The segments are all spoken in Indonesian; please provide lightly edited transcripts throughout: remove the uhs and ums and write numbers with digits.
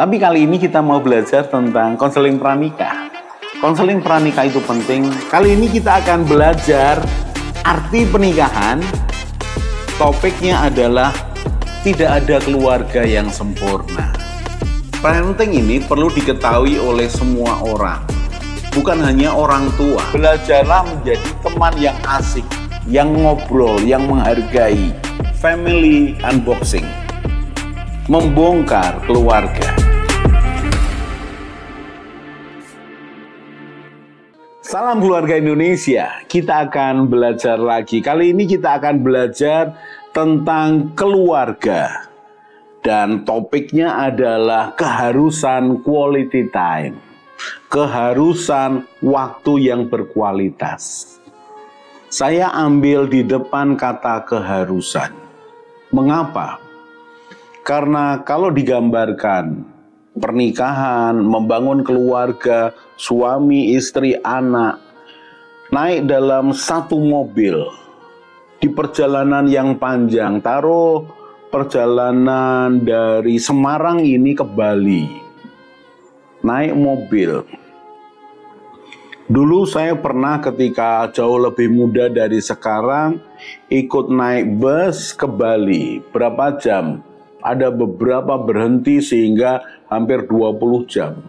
Tapi kali ini kita mau belajar tentang konseling pranikah. Konseling pranikah itu penting. Kali ini kita akan belajar arti pernikahan. Topiknya adalah tidak ada keluarga yang sempurna. Parenting ini perlu diketahui oleh semua orang, bukan hanya orang tua. Belajarlah menjadi teman yang asik, yang ngobrol, yang menghargai. Family unboxing, membongkar keluarga. Salam keluarga Indonesia, kita akan belajar lagi. Kali ini kita akan belajar tentang keluarga. Dan topiknya adalah keharusan quality time. Keharusan waktu yang berkualitas. Saya ambil di depan kata keharusan. Mengapa? Karena kalau digambarkan pernikahan, membangun keluarga, suami, istri, anak, naik dalam satu mobil, di perjalanan yang panjang, taruh perjalanan dari Semarang ini ke Bali, naik mobil. Dulu saya pernah ketika jauh lebih muda dari sekarang, ikut naik bus ke Bali, berapa jam? Ada beberapa berhenti sehingga hampir 20 jam.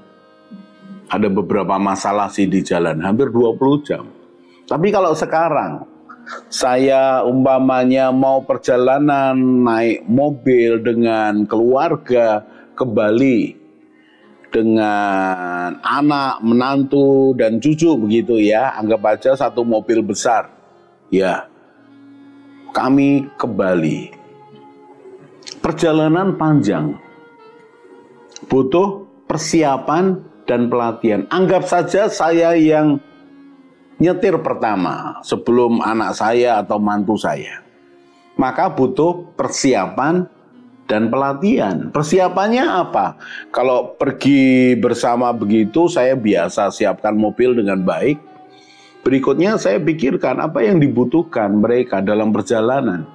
Ada beberapa masalah sih di jalan, hampir 20 jam. Tapi kalau sekarang, saya umpamanya mau perjalanan naik mobil dengan keluarga ke Bali, dengan anak, menantu, dan cucu begitu ya, anggap aja satu mobil besar. Ya, kami ke Bali. Perjalanan panjang, butuh persiapan dan pelatihan. Anggap saja saya yang nyetir pertama sebelum anak saya atau mantu saya. Maka butuh persiapan dan pelatihan. Persiapannya apa? Kalau pergi bersama begitu, saya biasa siapkan mobil dengan baik. Berikutnya saya pikirkan apa yang dibutuhkan mereka dalam perjalanan.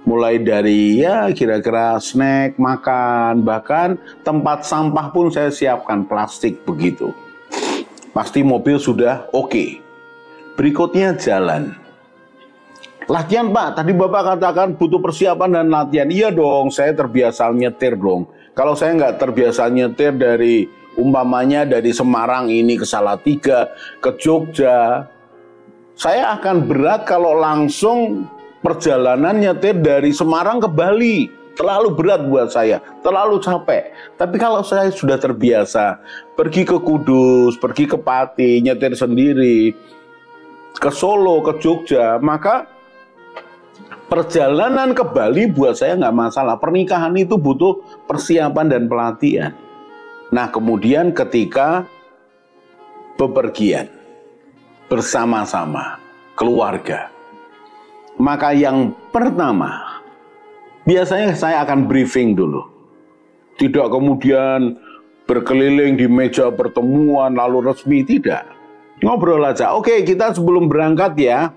Mulai dari ya kira-kira snack, makan, bahkan tempat sampah pun saya siapkan plastik begitu. Pasti mobil sudah oke. Berikutnya jalan. Latihan Pak, tadi Bapak katakan butuh persiapan dan latihan. Iya dong, saya terbiasa nyetir dong. Kalau saya nggak terbiasa nyetir dari umpamanya dari Semarang ini ke Salatiga, ke Jogja, saya akan berat kalau langsung perjalanan nyetir dari Semarang ke Bali. Terlalu berat buat saya, terlalu capek. Tapi kalau saya sudah terbiasa pergi ke Kudus, pergi ke Pati, nyetir sendiri, ke Solo, ke Jogja, maka perjalanan ke Bali buat saya nggak masalah. Pernikahan itu butuh persiapan dan pelatihan. Nah, kemudian ketika bepergian bersama-sama keluarga, maka yang pertama, biasanya saya akan briefing dulu. Tidak kemudian berkeliling di meja pertemuan lalu resmi, tidak. Ngobrol aja. Oke, kita sebelum berangkat ya,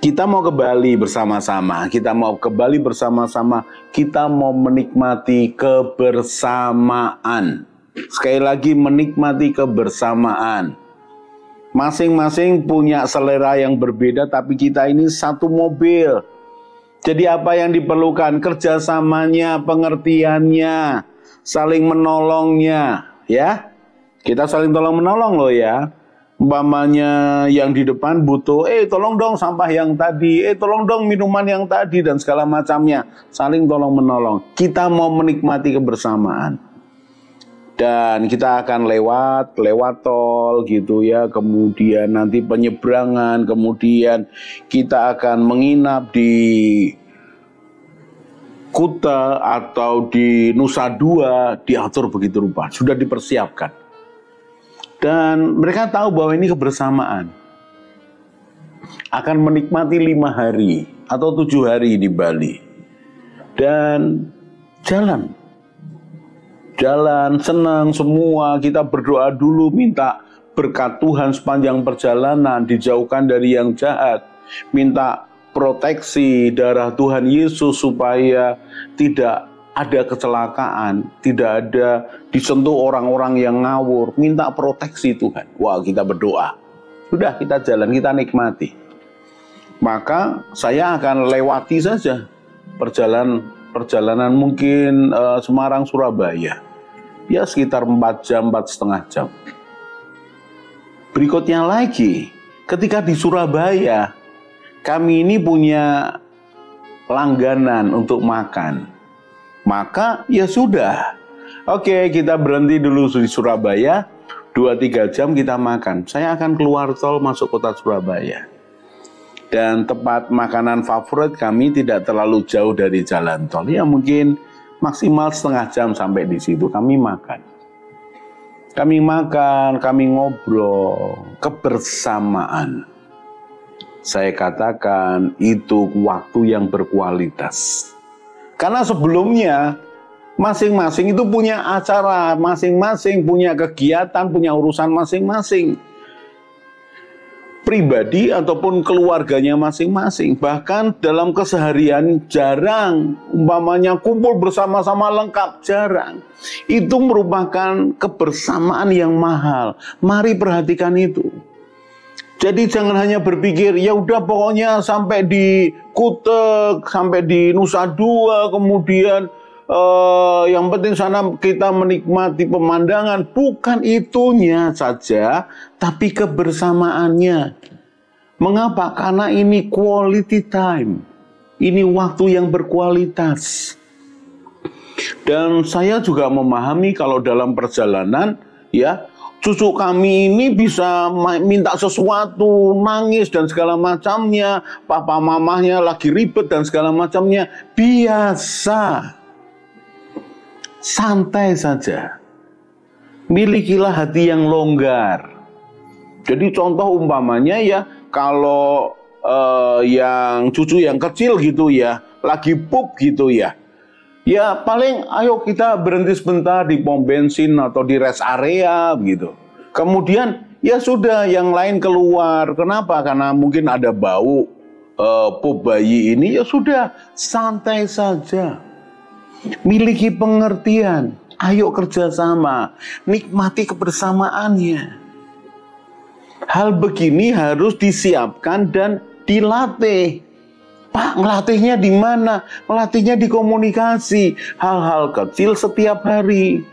kita mau ke Bali bersama-sama. Kita mau ke Bali bersama-sama. Kita mau menikmati kebersamaan. Sekali lagi, menikmati kebersamaan. Masing-masing punya selera yang berbeda, tapi kita ini satu mobil. Jadi apa yang diperlukan? Kerjasamanya, pengertiannya, saling menolongnya, ya. Kita saling tolong-menolong loh ya. Umpamanya yang di depan butuh, tolong dong sampah yang tadi, tolong dong minuman yang tadi, dan segala macamnya. Saling tolong-menolong. Kita mau menikmati kebersamaan. Dan kita akan lewat tol gitu ya, kemudian nanti penyeberangan, kemudian kita akan menginap di Kuta atau di Nusa Dua, diatur begitu rupa, sudah dipersiapkan. Dan mereka tahu bahwa ini kebersamaan. Akan menikmati 5 hari atau 7 hari di Bali. Dan jalan senang semua, kita berdoa dulu, minta berkat Tuhan sepanjang perjalanan, dijauhkan dari yang jahat, minta proteksi darah Tuhan Yesus supaya tidak ada kecelakaan, tidak ada disentuh orang-orang yang ngawur, minta proteksi Tuhan. Wah, kita berdoa. Sudah, kita jalan, kita nikmati. Maka saya akan lewati saja perjalanan mungkin Semarang Surabaya. Ya sekitar 4 jam, 4,5 jam. Berikutnya lagi, ketika di Surabaya, kami ini punya langganan untuk makan. Maka ya sudah. Oke, kita berhenti dulu di Surabaya, 2-3 jam kita makan. Saya akan keluar tol masuk kota Surabaya. Dan tempat makanan favorit kami tidak terlalu jauh dari jalan tol. Ya mungkin maksimal setengah jam sampai di situ kami makan. Kami makan, kami ngobrol, kebersamaan. Saya katakan itu waktu yang berkualitas. Karena sebelumnya masing-masing itu punya acara, masing-masing punya kegiatan, punya urusan masing-masing. Pribadi ataupun keluarganya masing-masing. Bahkan dalam keseharian jarang, umpamanya kumpul bersama-sama lengkap, jarang. Itu merupakan kebersamaan yang mahal. Mari perhatikan itu. Jadi jangan hanya berpikir, ya udah pokoknya sampai di Kutek, sampai di Nusa Dua, kemudian yang penting sana kita menikmati pemandangan. Bukan itunya saja, tapi kebersamaannya. Mengapa? Karena ini quality time. Ini waktu yang berkualitas. Dan saya juga memahami kalau dalam perjalanan, ya, cucu kami ini bisa minta sesuatu, nangis dan segala macamnya. Papa mamahnya lagi ribet dan segala macamnya. Biasa. Santai saja. Milikilah hati yang longgar. Jadi contoh umpamanya ya, kalau yang cucu yang kecil gitu ya, lagi pup gitu ya. Ya paling ayo kita berhenti sebentar di pom bensin atau di rest area gitu. Kemudian ya sudah yang lain keluar. Kenapa? Karena mungkin ada bau pup bayi ini. Ya sudah santai saja. Miliki pengertian. Ayo kerjasama. Nikmati kebersamaannya. Hal begini harus disiapkan dan dilatih. Pak, ngelatihnya di mana? Ngelatihnya di komunikasi. Hal-hal kecil setiap hari.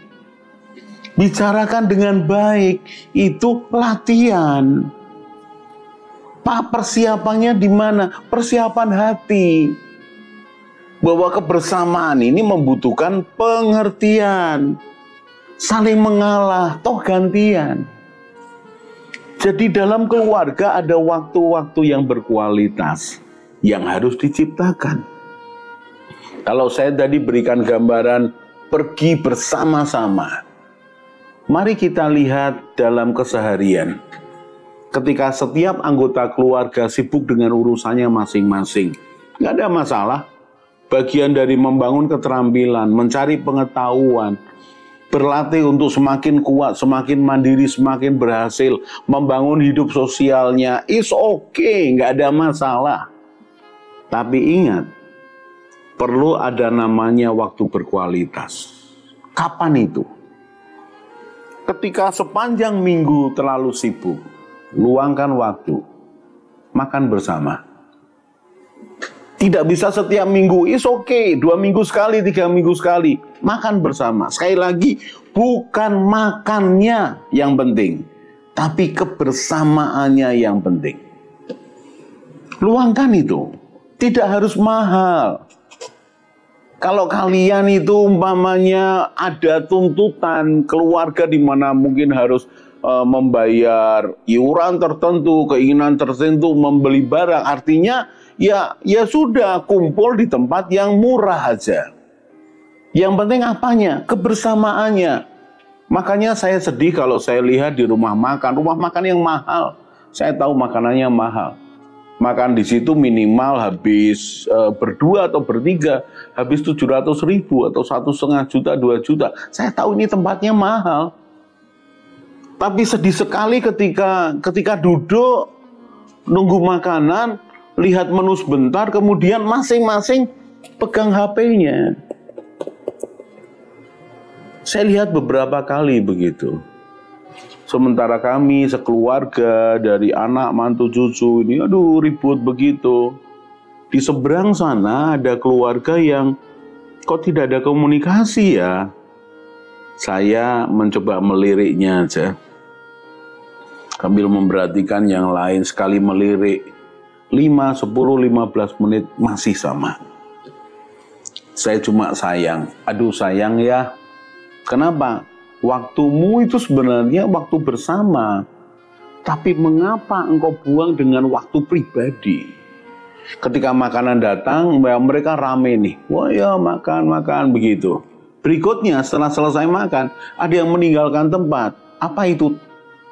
Bicarakan dengan baik. Itu latihan. Pak, persiapannya di mana? Persiapan hati. Bahwa kebersamaan ini membutuhkan pengertian. Saling mengalah, toh gantian. Jadi dalam keluarga ada waktu-waktu yang berkualitas yang harus diciptakan. Kalau saya tadi berikan gambaran pergi bersama-sama, mari kita lihat dalam keseharian. Ketika setiap anggota keluarga sibuk dengan urusannya masing-masing, nggak ada masalah. Bagian dari membangun keterampilan, mencari pengetahuan, berlatih untuk semakin kuat, semakin mandiri, semakin berhasil, membangun hidup sosialnya, is okay, nggak ada masalah. Tapi ingat, perlu ada namanya waktu berkualitas. Kapan itu? Ketika sepanjang minggu terlalu sibuk, luangkan waktu, makan bersama. Tidak bisa setiap minggu, is okay, 2 minggu sekali, 3 minggu sekali, makan bersama. Sekali lagi, bukan makannya yang penting, tapi kebersamaannya yang penting. Luangkan itu. Tidak harus mahal. Kalau kalian itu umpamanya ada tuntutan keluarga di mana mungkin harus membayar iuran tertentu, keinginan tertentu, membeli barang, artinya ya sudah kumpul di tempat yang murah aja. Yang penting apanya? Kebersamaannya. Makanya saya sedih kalau saya lihat di rumah makan yang mahal. Saya tahu makanannya mahal. Makan di situ minimal habis berdua atau bertiga, habis 700.000 atau 1,5 juta, 2 juta. Saya tahu ini tempatnya mahal. Tapi sedih sekali ketika duduk, nunggu makanan, lihat menu sebentar, kemudian masing-masing pegang HP-nya. Saya lihat beberapa kali begitu. Sementara kami sekeluarga dari anak, mantu, cucu ini aduh ribut begitu. Di seberang sana ada keluarga yang kok tidak ada komunikasi ya. Saya mencoba meliriknya aja. Sambil memperhatikan yang lain, sekali melirik 5, 10, 15 menit masih sama. Saya cuma sayang. Aduh sayang ya. Kenapa? Waktumu itu sebenarnya waktu bersama. Tapi mengapa engkau buang dengan waktu pribadi? Ketika makanan datang, mereka rame nih. Wah ya makan begitu. Berikutnya setelah selesai makan, ada yang meninggalkan tempat. Apa itu?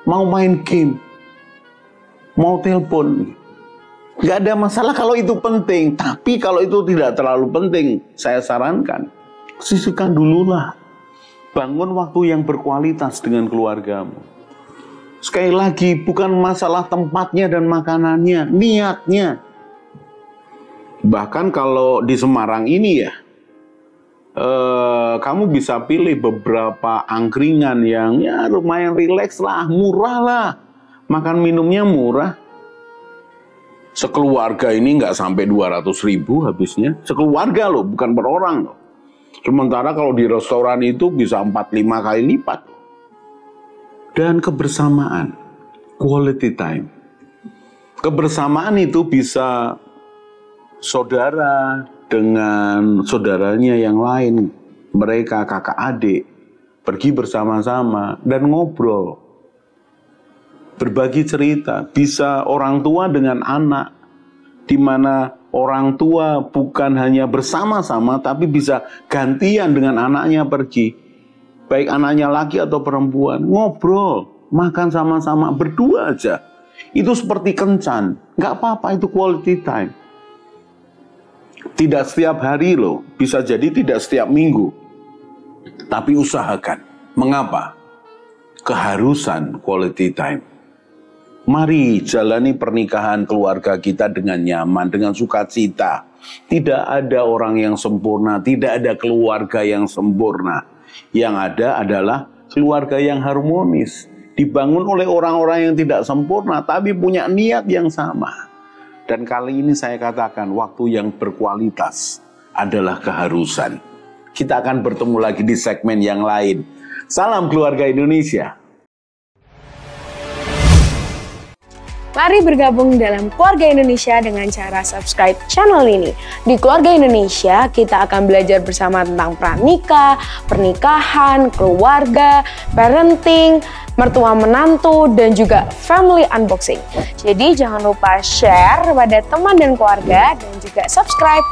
Mau main game. Mau telepon. Gak ada masalah kalau itu penting. Tapi kalau itu tidak terlalu penting, saya sarankan, sisihkan dululah. Bangun waktu yang berkualitas dengan keluargamu. Sekali lagi, bukan masalah tempatnya dan makanannya, niatnya. Bahkan kalau di Semarang ini ya, kamu bisa pilih beberapa angkringan yang ya lumayan rileks lah, murah lah. Makan minumnya murah. Sekeluarga ini nggak sampai 200.000 habisnya. Sekeluarga loh, bukan per orang loh. Sementara kalau di restoran itu bisa 4-5 kali lipat. Dan kebersamaan, quality time. Kebersamaan itu bisa saudara dengan saudaranya yang lain. Mereka kakak adik, pergi bersama-sama dan ngobrol. Berbagi cerita, bisa orang tua dengan anak. Di mana orang tua bukan hanya bersama-sama, tapi bisa gantian dengan anaknya pergi. Baik anaknya laki atau perempuan, ngobrol, makan sama-sama, berdua aja. Itu seperti kencan, nggak apa-apa, itu quality time. Tidak setiap hari loh, bisa jadi tidak setiap minggu. Tapi usahakan. Mengapa? Keharusan quality time. Mari jalani pernikahan keluarga kita dengan nyaman, dengan sukacita. Tidak ada orang yang sempurna, tidak ada keluarga yang sempurna. Yang ada adalah keluarga yang harmonis. Dibangun oleh orang-orang yang tidak sempurna, tapi punya niat yang sama. Dan kali ini saya katakan, waktu yang berkualitas adalah keharusan. Kita akan bertemu lagi di segmen yang lain. Salam keluarga Indonesia. Mari bergabung dalam Keluarga Indonesia dengan cara subscribe channel ini. Di Keluarga Indonesia, kita akan belajar bersama tentang pranikah, pernikahan, keluarga, parenting, mertua menantu, dan juga family unboxing. Jadi jangan lupa share pada teman dan keluarga dan juga subscribe.